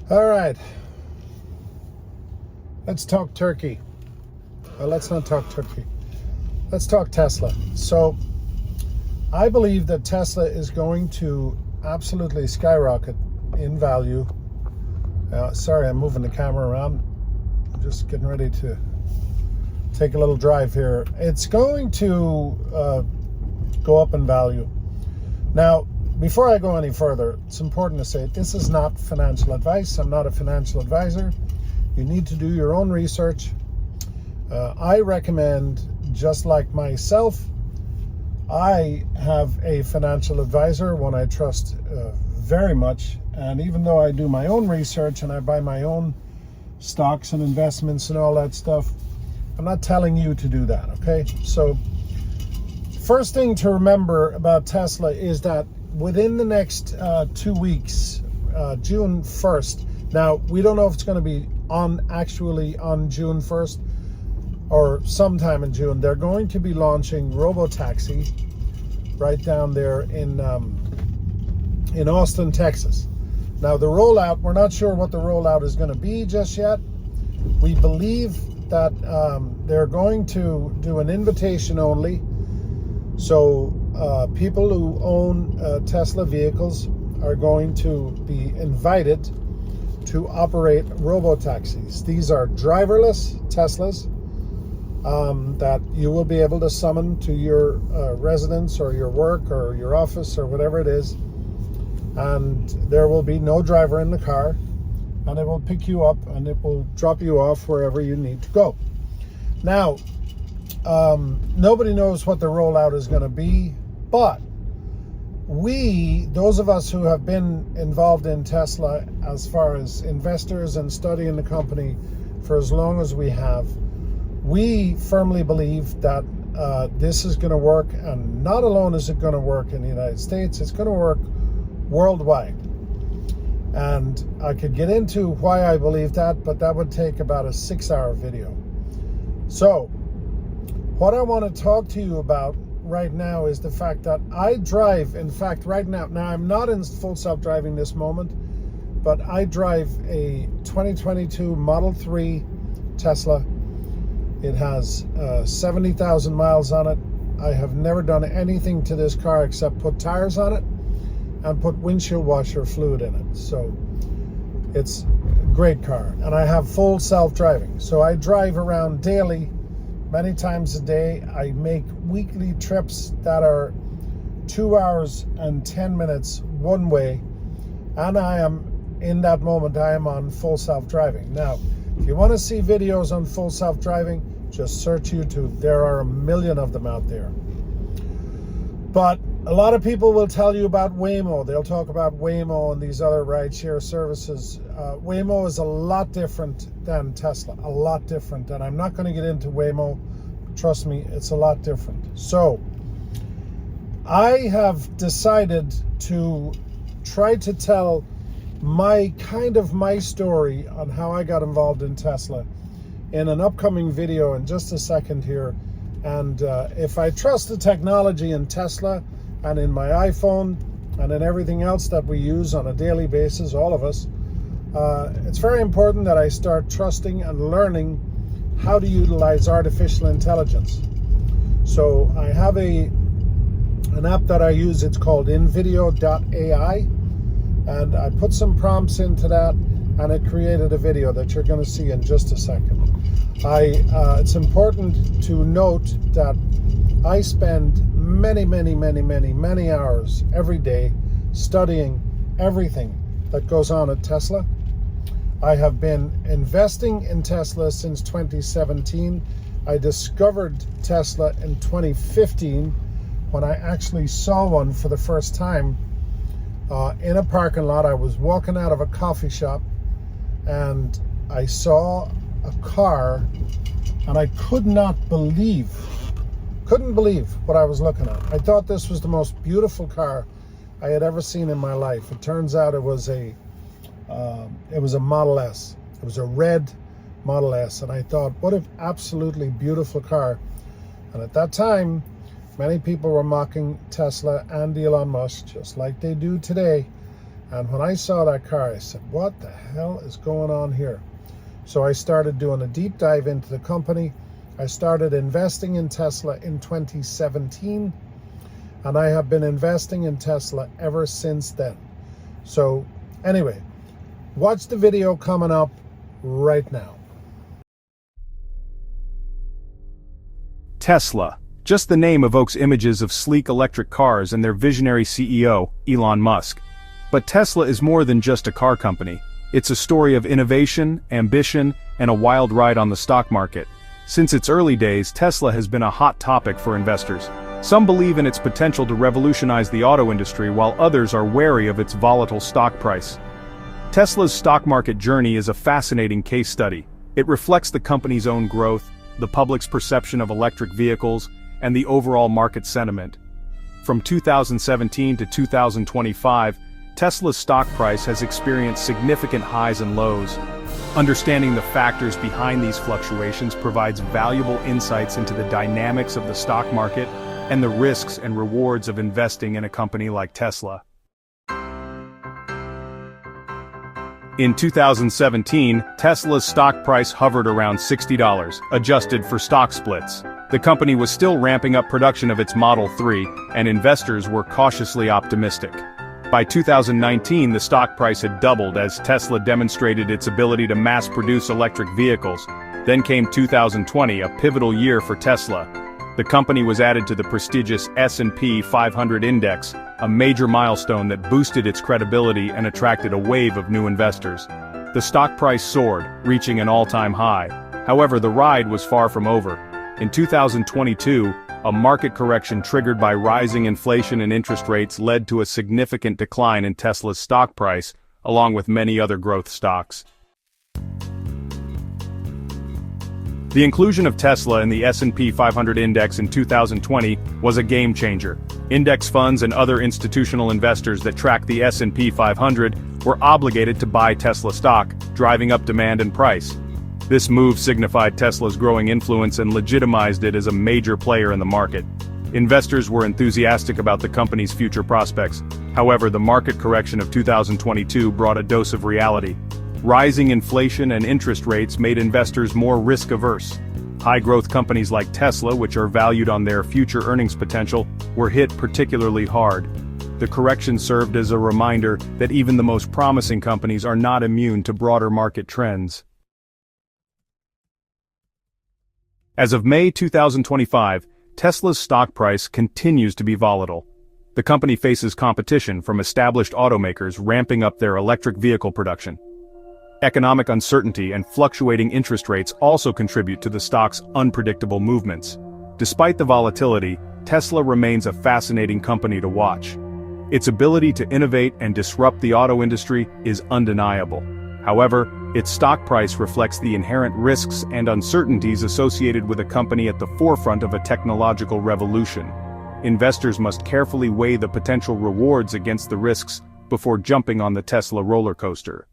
All right, let's talk turkey. Let's not talk turkey. Let's talk Tesla. So I believe that Tesla is going to absolutely skyrocket in value. Sorry, I'm moving the camera around. I'm just getting ready to take a little drive here. It's going to go up in value. Now, before I go any further, it's important to say this is not financial advice. I'm not a financial advisor. You need to do your own research. I recommend, just like myself, I have a financial advisor, one I trust very much. And even though I do my own research and I buy my own stocks and investments and all that stuff, I'm not telling you to do that, okay? So first thing to remember about Tesla is that within the next 2 weeks, June 1st, now we don't know if it's going to be actually on June 1st or sometime in June, they're going to be launching Robotaxi right down there in Austin, Texas. Now the rollout, we're not sure what the rollout is going to be just yet. We believe that they're going to do an invitation only. So people who own Tesla vehicles are going to be invited to operate robotaxis. These are driverless Teslas that you will be able to summon to your residence or your work or your office or whatever it is. And there will be no driver in the car, and it will pick you up and it will drop you off wherever you need to go. Now, nobody knows what the rollout is going to be, but those of us who have been involved in Tesla as far as investors and studying the company for as long as we have, we firmly believe that this is going to work, and not alone is it going to work in the United States, it's going to work worldwide. And I could get into why I believe that, but that would take about a 6-hour video. So what I want to talk to you about right now is the fact that I drive, in fact, right now I'm not in full self-driving this moment, but I drive a 2022 Model 3 Tesla. It has 70,000 miles on it. I have never done anything to this car except put tires on it and put windshield washer fluid in it. So it's a great car, and I have full self-driving. So I drive around daily, many times a day. I make weekly trips that are 2 hours and 10 minutes one way, and I am, in that moment, I am on full self-driving. Now, if you want to see videos on full self-driving, just search YouTube. There are a million of them out there. But a lot of people will tell you about Waymo. They'll talk about Waymo and these other rideshare services. Waymo is a lot different than Tesla, a lot different. And I'm not going to get into Waymo. Trust me, it's a lot different. So I have decided to try to tell my story on how I got involved in Tesla in an upcoming video in just a second here. And if I trust the technology in Tesla and in my iPhone and in everything else that we use on a daily basis, all of us, it's very important that I start trusting and learning how to utilize artificial intelligence. So I have an app that I use. It's called invideo.ai, and I put some prompts into that, and it created a video that you're going to see in just a second. It's important to note that I spend many hours every day studying everything that goes on at Tesla. I have been investing in Tesla since 2017. I discovered Tesla in 2015 when I actually saw one for the first time in a parking lot. I was walking out of a coffee shop and I saw a car, and I couldn't believe what I was looking at. I thought this was the most beautiful car I had ever seen in my life. It turns out it was a Model S. It was a red Model S, and I thought, what an absolutely beautiful car. And at that time, many people were mocking Tesla and Elon Musk, just like they do today. And when I saw that car, I said, what the hell is going on here? So I started doing a deep dive into the company. I started investing in Tesla in 2017, and I have been investing in Tesla ever since then. So anyway, watch the video coming up right now. Tesla. Just the name evokes images of sleek electric cars and their visionary CEO, Elon Musk. But Tesla is more than just a car company. It's a story of innovation, ambition, and a wild ride on the stock market. Since its early days, Tesla has been a hot topic for investors. Some believe in its potential to revolutionize the auto industry, while others are wary of its volatile stock price. Tesla's stock market journey is a fascinating case study. It reflects the company's own growth, the public's perception of electric vehicles, and the overall market sentiment. From 2017 to 2025, Tesla's stock price has experienced significant highs and lows. Understanding the factors behind these fluctuations provides valuable insights into the dynamics of the stock market and the risks and rewards of investing in a company like Tesla. In 2017, Tesla's stock price hovered around $60, adjusted for stock splits. The company was still ramping up production of its Model 3, and investors were cautiously optimistic. By 2019, the stock price had doubled as Tesla demonstrated its ability to mass-produce electric vehicles. Then came 2020, a pivotal year for Tesla. The company was added to the prestigious S&P 500 index, a major milestone that boosted its credibility and attracted a wave of new investors. The stock price soared, reaching an all-time high. However, the ride was far from over. In 2022, a market correction triggered by rising inflation and interest rates led to a significant decline in Tesla's stock price, along with many other growth stocks. The inclusion of Tesla in the S&P 500 index in 2020 was a game-changer. Index funds and other institutional investors that track the S&P 500 were obligated to buy Tesla stock, driving up demand and price. This move signified Tesla's growing influence and legitimized it as a major player in the market. Investors were enthusiastic about the company's future prospects. However, the market correction of 2022 brought a dose of reality. Rising inflation and interest rates made investors more risk-averse. High-growth companies like Tesla, which are valued on their future earnings potential, were hit particularly hard. The correction served as a reminder that even the most promising companies are not immune to broader market trends. As of May 2025, Tesla's stock price continues to be volatile. The company faces competition from established automakers ramping up their electric vehicle production. Economic uncertainty and fluctuating interest rates also contribute to the stock's unpredictable movements. Despite the volatility, Tesla remains a fascinating company to watch. Its ability to innovate and disrupt the auto industry is undeniable. However, its stock price reflects the inherent risks and uncertainties associated with a company at the forefront of a technological revolution. Investors must carefully weigh the potential rewards against the risks before jumping on the Tesla roller coaster.